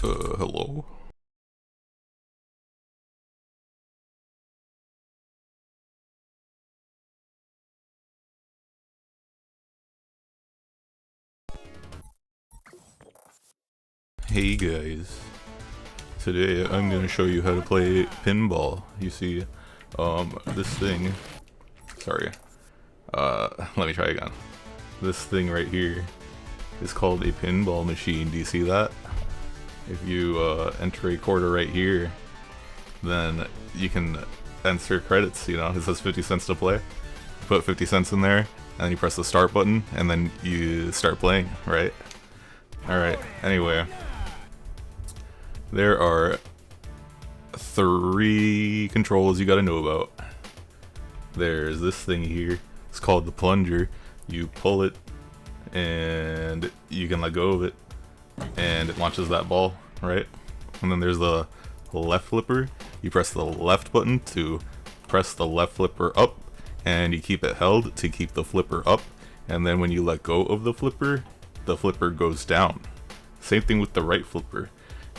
Hello? Hey guys. Today I'm gonna show you how to play pinball. You see, this thing... Sorry. Let me try again. This thing right here is called a pinball machine. Do you see that? If you, enter a quarter right here, then you can enter credits, you know? It says 50 cents to play. Put 50 cents in there, and then you press the start button, and then you start playing, right? Alright, anyway. There are 3 controls you gotta know about. There's this thing here. It's called the plunger. You pull it, and you can let go of it, and it launches that ball, right? And then there's the left flipper. You press the left button to press the left flipper up, and you keep it held to keep the flipper up. And then when you let go of the flipper goes down. Same thing with the right flipper.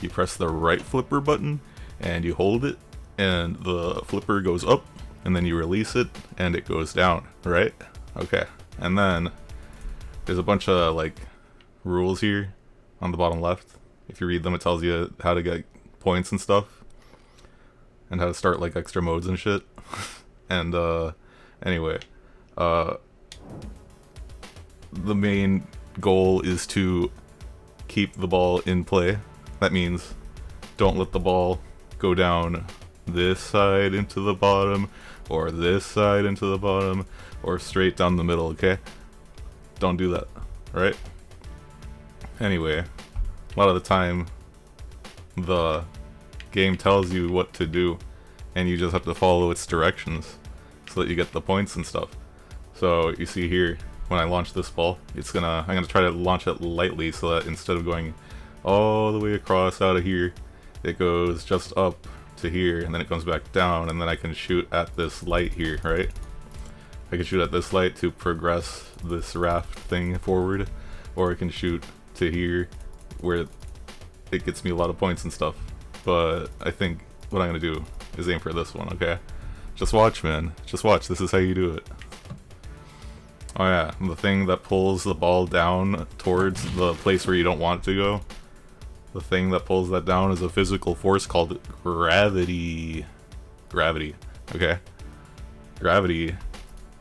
You press the right flipper button and you hold it and the flipper goes up, and then you release it and it goes down, right? Okay. And then there's a bunch of like rules here on the bottom left. If you read them, it tells you how to get points and stuff and how to start like extra modes and shit. And anyway, the main goal is to keep the ball in play. That means don't let the ball go down this side into the bottom, or this side into the bottom, or straight down the middle, okay? Don't do that, right? Anyway, a lot of the time the game tells you what to do, and you just have to follow its directions so that you get the points and stuff. So you see here, when I launch this ball, I'm gonna try to launch it lightly so that instead of going all the way across out of here, it goes just up to here, and then it comes back down, and then I can shoot at this light here, right? I can shoot at this light to progress this raft thing forward, or I can shoot to here where it gets me a lot of points and stuff. But I think what I'm gonna do is aim for this one, okay? Just watch, man. Just watch. This is how you do it. Oh yeah, the thing that pulls the ball down towards the place where you don't want it to go. The thing that pulls that down is a physical force called gravity. Gravity, okay? Gravity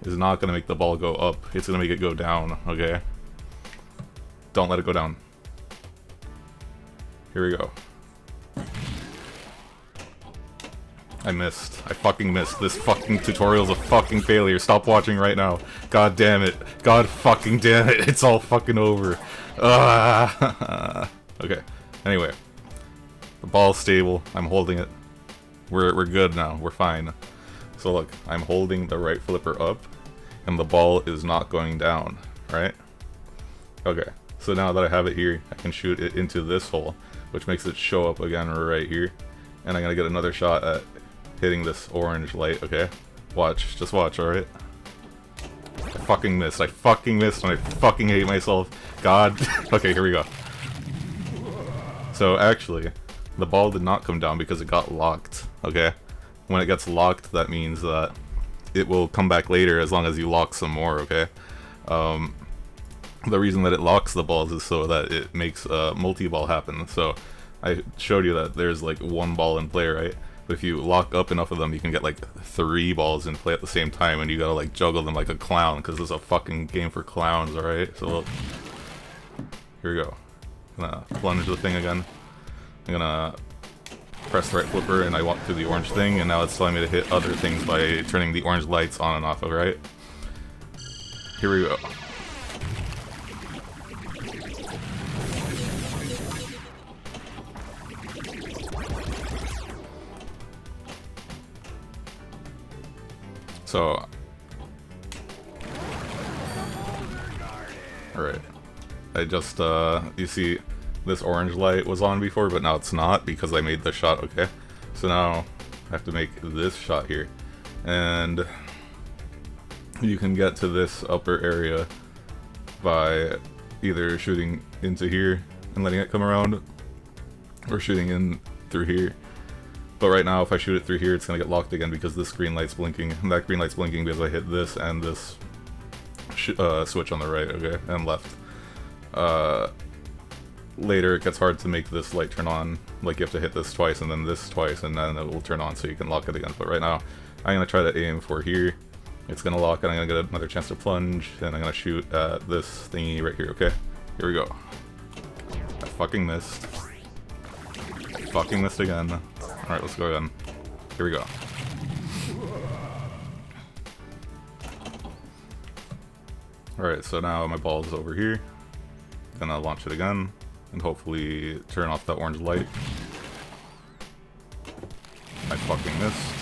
is not gonna make the ball go up, it's gonna make it go down, okay? Don't let it go down. Here we go. I missed. I fucking missed. This fucking tutorial's a fucking failure. Stop watching right now. God damn it. God fucking damn it. It's all fucking over. Okay. Anyway. The ball's stable. I'm holding it. We're good now. We're fine. So look, I'm holding the right flipper up, and the ball is not going down, right? Okay. So now that I have it here, I can shoot it into this hole, which makes it show up again right here. And I'm gonna get another shot at hitting this orange light, okay? Watch, just watch, alright? I fucking missed, and I fucking hate myself. God. Okay, here we go. So actually, the ball did not come down because it got locked, okay? When it gets locked, that means that it will come back later as long as you lock some more, okay? The reason that it locks the balls is so that it makes a multi-ball happen. So I showed you that there's like 1 ball in play, right? But if you lock up enough of them, you can get like 3 balls in play at the same time, and you gotta like juggle them like a clown, because this is a fucking game for clowns, alright? So look. Here we go. I'm gonna plunge the thing again. I'm gonna press the right flipper, and I walk through the orange thing, and now it's telling me to hit other things by turning the orange lights on and off, alright? Here we go. So, alright, I just, you see, this orange light was on before, but now it's not because I made the shot, okay? So now, I have to make this shot here, and you can get to this upper area by either shooting into here and letting it come around, or shooting in through here. But right now, if I shoot it through here, it's gonna get locked again because this green light's blinking. And that green light's blinking because I hit this and this switch on the right, okay, and left. Later, it gets hard to make this light turn on. Like, you have to hit this twice and then this twice, and then it will turn on so you can lock it again. But right now, I'm gonna try to aim for here. It's gonna lock, and I'm gonna get another chance to plunge, and I'm gonna shoot at this thingy right here, okay? Here we go. I fucking missed. Fucking missed again. Alright, let's go again. Here we go. Alright, so now my ball is over here. Gonna launch it again, and hopefully turn off that orange light. I fucking missed.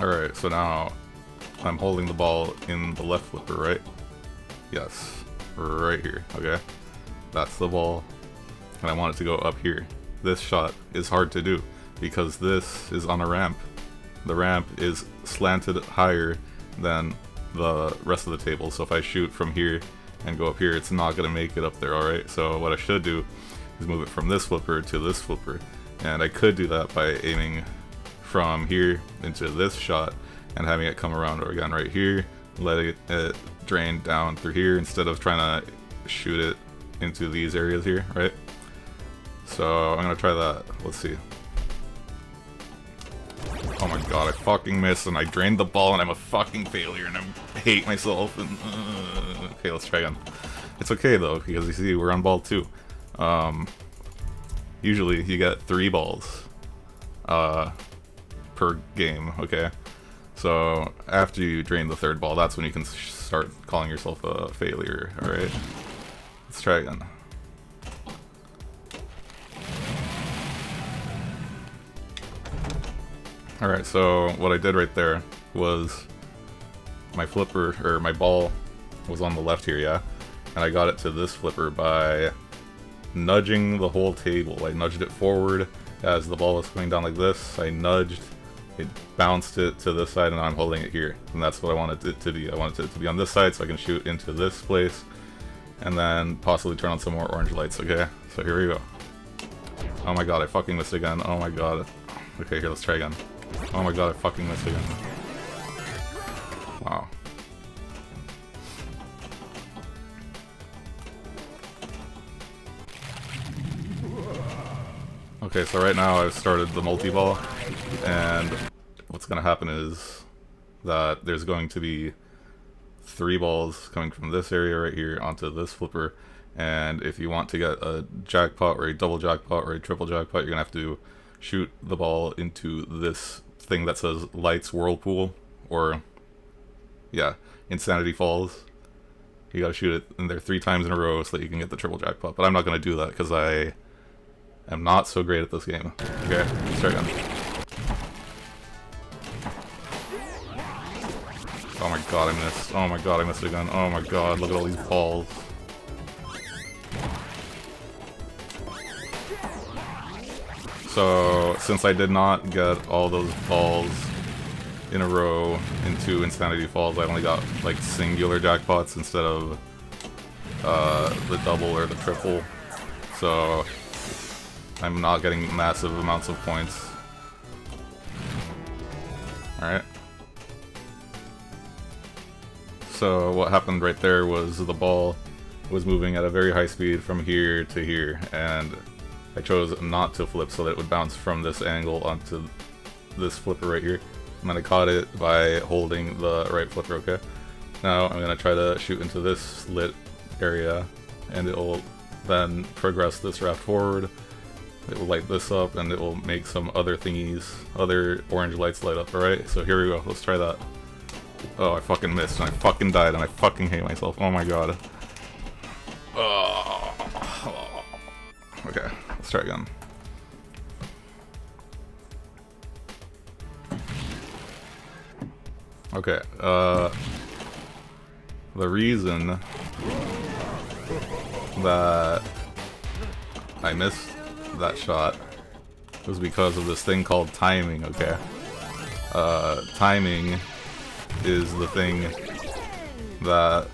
Alright, so now I'm holding the ball in the left flipper, right? Yes, right here, okay? That's the ball, and I want it to go up here. This shot is hard to do because this is on a ramp. The ramp is slanted higher than the rest of the table, so if I shoot from here and go up here, it's not going to make it up there, alright? So what I should do is move it from this flipper to this flipper, and I could do that by aiming from here into this shot and having it come around again right here, letting it drain down through here instead of trying to shoot it into these areas here, right? So I'm gonna try that. Let's see. Oh my god, I fucking missed and I drained the ball and I'm a fucking failure and I hate myself and okay, let's try again. It's okay though, because you see we're on ball 2. Usually you get 3 balls per game, okay? So after you drain the 3rd ball, that's when you can start calling yourself a failure, alright? Let's try again. Alright, so what I did right there was my flipper, or my ball was on the left here, yeah? And I got it to this flipper by nudging the whole table. I nudged it forward as the ball was coming down like this. I nudged, it bounced it to this side, and I'm holding it here. And that's what I wanted it to be. I wanted it to be on this side so I can shoot into this place, and then possibly turn on some more orange lights, okay? So here we go. Oh my god, I fucking missed again. Oh my god. Okay, here, let's try again. Oh my god, I fucking missed again. Wow. Okay, so right now I've started the multi-ball, and what's going to happen is that there's going to be 3 balls coming from this area right here onto this flipper, and if you want to get a jackpot or a double jackpot or a triple jackpot, you're going to have to shoot the ball into this thing that says Lights Whirlpool, or, yeah, Insanity Falls. You gotta shoot it in there 3 times in a row so that you can get the triple jackpot, but I'm not going to do that because I am not so great at this game. Okay, let's try again. Oh my god, I missed. Oh my god, I missed again. Oh my god, look at all these balls. So, since I did not get all those balls in a row into Insanity Falls, I only got, like, singular jackpots instead of the double or the triple. So, I'm not getting massive amounts of points. Alright. So what happened right there was the ball was moving at a very high speed from here to here, and I chose not to flip so that it would bounce from this angle onto this flipper right here. And then I caught it by holding the right flipper, okay? Now I'm going to try to shoot into this lit area, and it will then progress this raft forward. It will light this up, and it will make some other thingies, other orange lights light up, alright? So here we go, let's try that. Oh, I fucking missed, and I fucking died, and I fucking hate myself. Oh my god. Oh. Okay, let's try again. Okay, the reason that I missed that shot was because of this thing called timing, okay? Timing is the thing that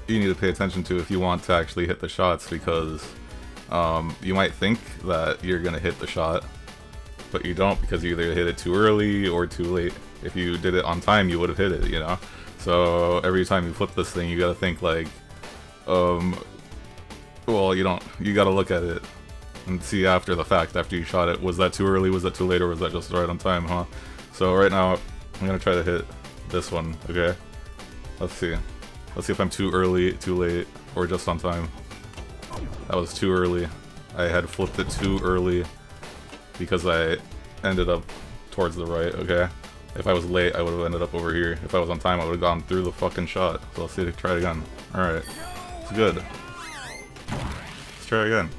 you need to pay attention to if you want to actually hit the shots, because you might think that you're gonna hit the shot, but you don't, because you either hit it too early or too late. If you did it on time, you would have hit it, you know? So every time you flip this thing, you gotta think like, well, you gotta look at it and see after the fact, after you shot it, was that too early, was that too late, or was that just right on time, huh? So right now, I'm gonna try to hit this one, okay? Let's see. Let's see if I'm too early, too late, or just on time. That was too early. I had flipped it too early because I ended up towards the right, okay? If I was late, I would have ended up over here. If I was on time, I would have gone through the fucking shot. So let's see if I try it again. Alright. It's good. Let's try it again.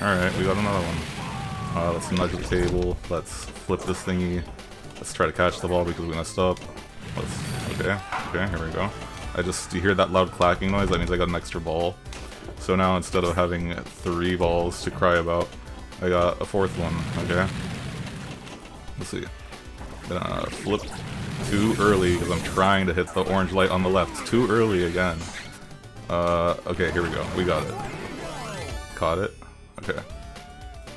Alright, we got another one. Let's nudge the table. Let's flip this thingy. Let's try to catch the ball because we messed up. Okay, here we go. You hear that loud clacking noise? That means I got an extra ball. So now instead of having 3 balls to cry about, I got a 4th one, okay? Let's see. Gonna flip too early because I'm trying to hit the orange light on the left. Too early again. Okay, here we go. We got it. Caught it. Okay.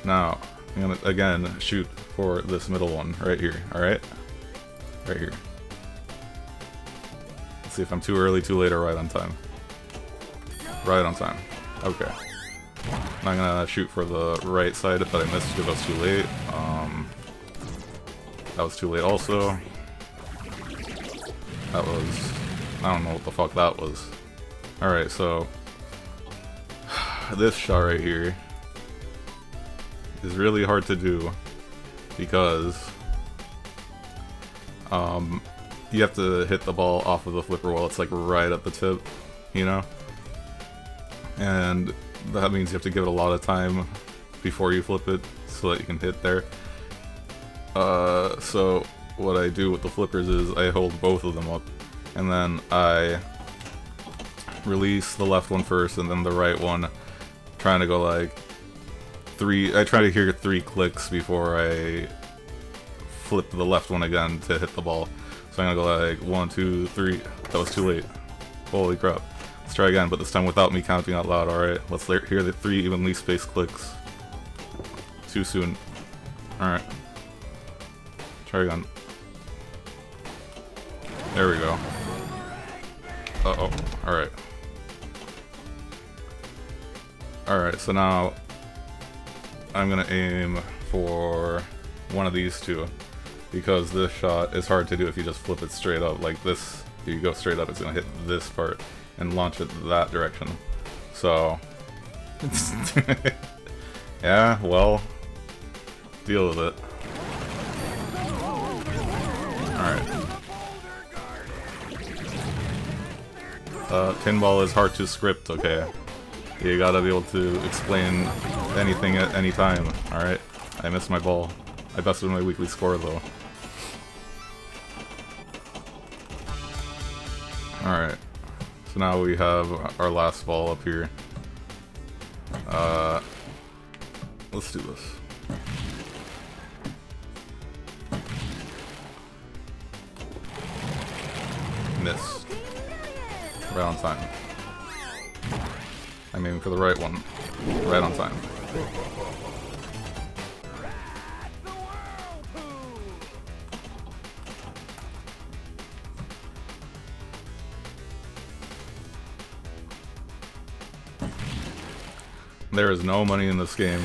Now, I'm gonna again shoot for this middle one right here, alright? Right here. Let's see if I'm too early, too late, or right on time. Right on time. Okay. Now I'm gonna shoot for the right side if I missed because I was too late. That was too late also. That was... I don't know what the fuck that was. Alright, so... this shot right here is really hard to do because you have to hit the ball off of the flipper while it's like right at the tip, you know? And that means you have to give it a lot of time before you flip it so that you can hit there. So what I do with the flippers is I hold both of them up, and then I release the left one first and then the right one, trying to go like 3, I try to hear 3 clicks before I flip the left one again to hit the ball. So I'm gonna go like 1, 2, 3, that was too late. Holy crap. Let's try again, but this time without me counting out loud, alright? Let's hear the 3 evenly spaced clicks. Too soon. Alright. Try again. There we go. Uh-oh. Alright. Alright, so now I'm gonna aim for one of these two, because this shot is hard to do if you just flip it straight up. Like this, if you go straight up, it's gonna hit this part and launch it that direction. So... yeah, well... deal with it. Alright. Pinball is hard to script, okay? You gotta be able to explain anything at any time, alright? I missed my ball. I bested my weekly score, though. Alright. So now we have our last ball up here. Let's do this. Miss. Right on time. I'm aiming for the right one. Right on time. There is no money in this game.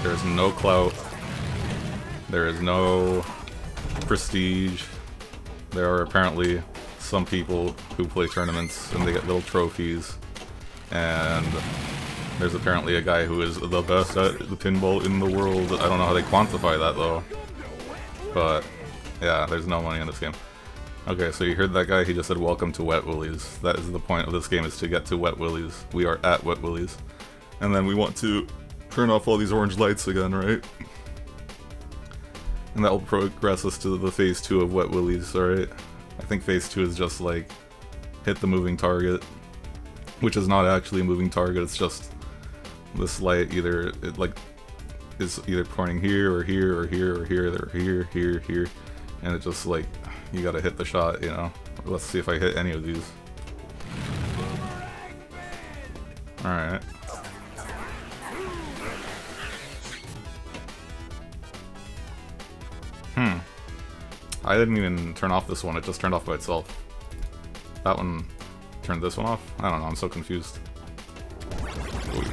There is no clout. There is no prestige. There are apparently some people who play tournaments and they get little trophies. And there's apparently a guy who is the best at the pinball in the world. I don't know how they quantify that though. But yeah, there's no money in this game. Okay, so you heard that guy, he just said welcome to Wet Willies. That is the point of this game, is to get to Wet Willies. We are at Wet Willies. And then we want to turn off all these orange lights again, right? And that will progress us to the phase 2 of Wet Willies, alright? I think phase 2 is just like, hit the moving target, which is not actually a moving target, it's just this light either, it like, is either pointing here, or here, or here, or here, or here, here, here, and it just like, you gotta hit the shot, you know? Let's see if I hit any of these. Alright. I didn't even turn off this one, it just turned off by itself. That one turned this one off? I don't know, I'm so confused. Ooh.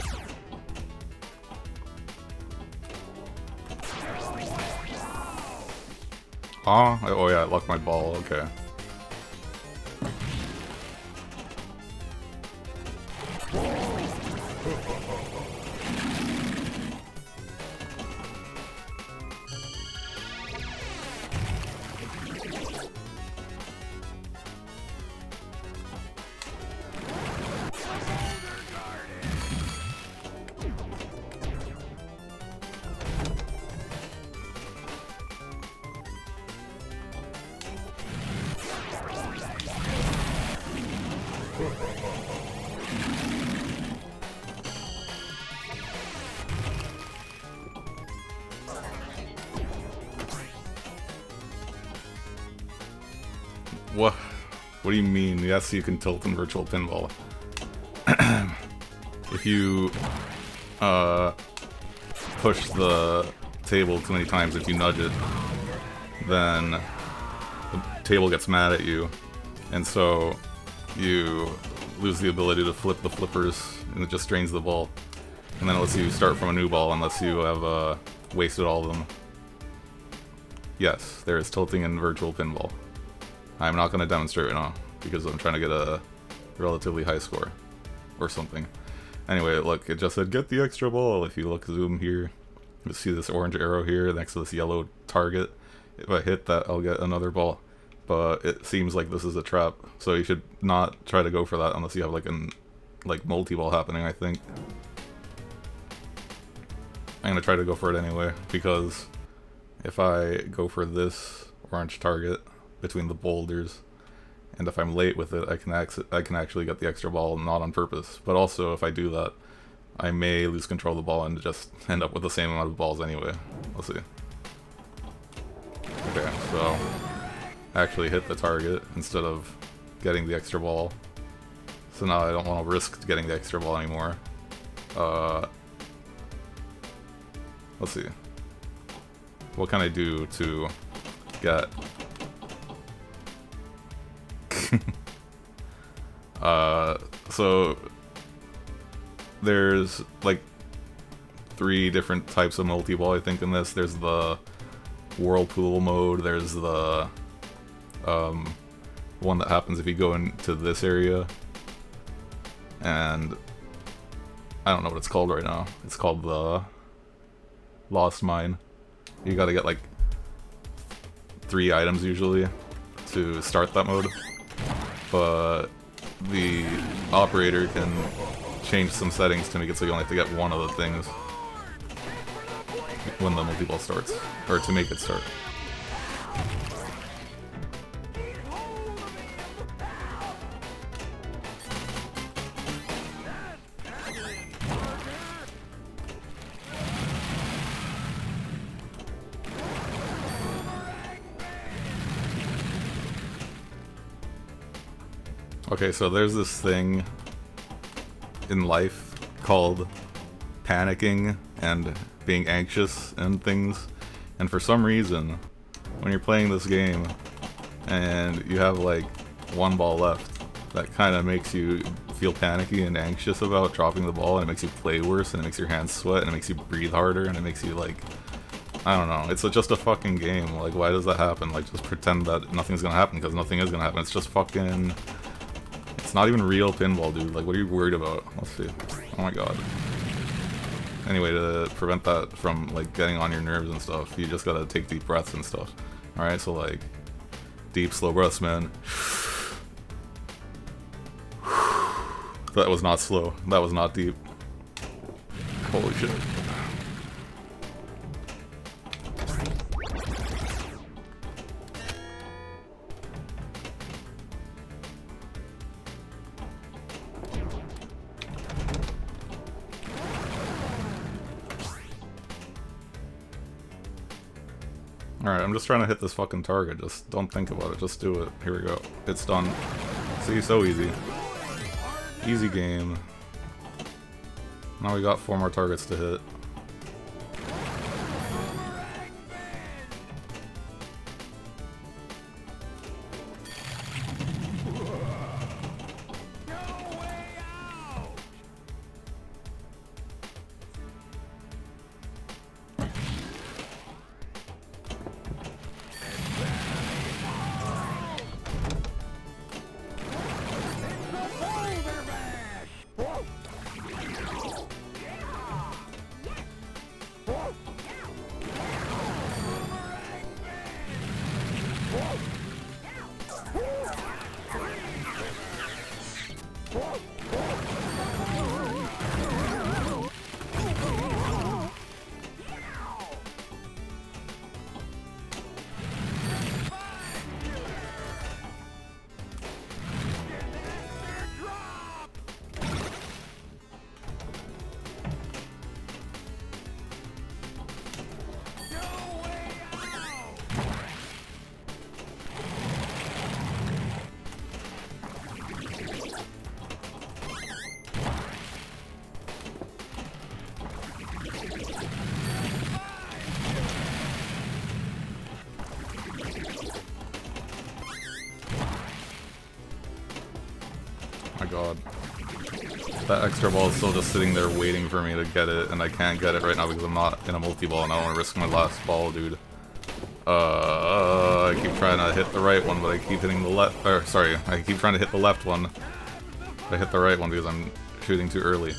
Oh yeah, I locked my ball, okay. What do you mean? Yes, you can tilt in virtual pinball. If you push the table too many times, if you nudge it, then the table gets mad at you, and so you lose the ability to flip the flippers, and it just drains the ball. And then it lets you start from a new ball unless you have wasted all of them. Yes, there is tilting in virtual pinball. I'm not going to demonstrate right now, because I'm trying to get a relatively high score, or something. Anyway, look, it just said get the extra ball. If you look, zoom here, you'll see this orange arrow here next to this yellow target. If I hit that, I'll get another ball. But it seems like this is a trap, so you should not try to go for that unless you have like multi-ball happening, I think. I'm going to try to go for it anyway, because if I go for this orange target between the boulders, and if I'm late with it, I can actually get the extra ball, not on purpose. But also, if I do that, I may lose control of the ball and just end up with the same amount of balls anyway. We'll see. Okay, so actually hit the target instead of getting the extra ball. So now I don't want to risk getting the extra ball anymore. Let's see. What can I do to get... so there's like 3 different types of multi-ball, I think, in this. There's the whirlpool mode, there's the one that happens if you go into this area, and I don't know what it's called right now. It's called the Lost Mine. You gotta get like 3 items usually to start that mode, but the operator can change some settings to make it so you only have to get 1 of the things when the multi-ball starts, or to make it start. Okay, so there's this thing in life called panicking and being anxious and things, and for some reason, when you're playing this game and you have like 1 ball left, that kind of makes you feel panicky and anxious about dropping the ball, and it makes you play worse, and it makes your hands sweat, and it makes you breathe harder, and it makes you like, I don't know, it's just a fucking game. Like, why does that happen? Like, just pretend that nothing's gonna happen, because nothing is gonna happen. It's just fucking... It's not even real pinball, dude. Like, what are you worried about? Let's see. Oh my god. Anyway, to prevent that from, like, getting on your nerves and stuff, you just gotta take deep breaths and stuff. Alright, so, like, deep, slow breaths, man. That was not slow. That was not deep. Holy shit. Alright, I'm just trying to hit this fucking target. Just don't think about it. Just do it. Here we go. It's done. See, so easy. Easy game. Now we got 4 more targets to hit. My god. That extra ball is still just sitting there waiting for me to get it, and I can't get it right now because I'm not in a multi-ball and I don't want to risk my last ball, dude. I keep trying to hit the right one, but I keep hitting the left, or sorry, I keep trying to hit the left one. I hit the right one because I'm shooting too early.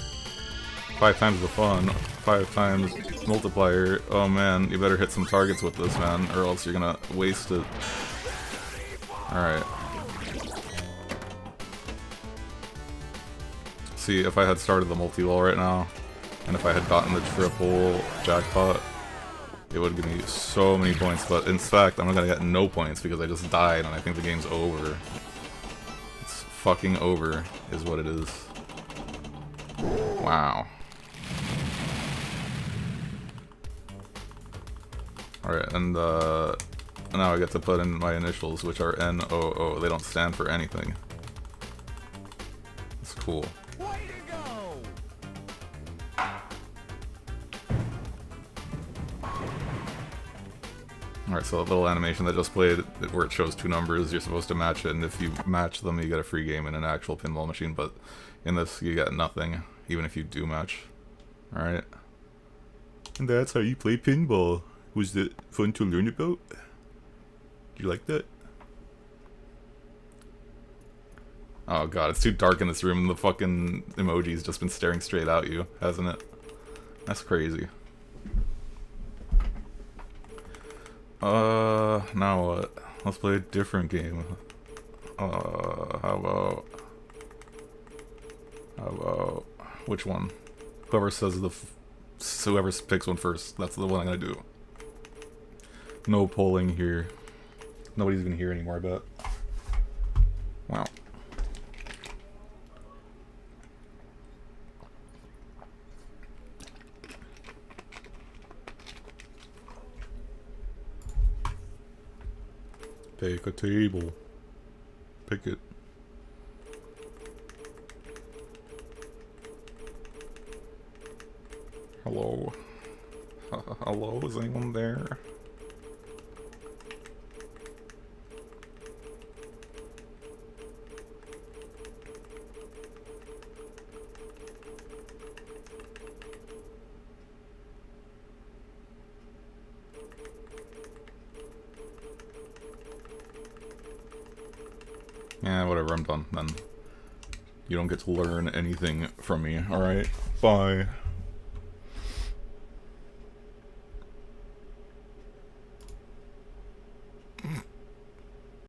5 times the fun, 5 times multiplier. Oh man, you better hit some targets with this, man, or else you're gonna waste it. Alright. See, if I had started the multi-ball right now, and if I had gotten the triple jackpot, it would give me so many points, but in fact, I'm gonna get no points because I just died and I think the game's over. It's fucking over, is what it is. Wow. Alright, and now I get to put in my initials, which are NOO. They don't stand for anything. It's cool. Alright, so a little animation that just played where it shows 2 numbers, you're supposed to match it, and if you match them you get a free game in an actual pinball machine, but in this you get nothing, even if you do match. Alright. And that's how you play pinball. Was it fun to learn about? Did you like that? Oh god, it's too dark in this room and the fucking emoji's just been staring straight at you, hasn't it? That's crazy. Now what? Let's play a different game. How about which one? Whoever says whoever picks one first, that's the one I'm gonna do. No polling here. Nobody's even here anymore, I bet. Wow. Pick a table. Pick it. Hello? Hello? Is anyone there? Yeah, whatever, I'm done then. You don't get to learn anything from me, alright? Bye.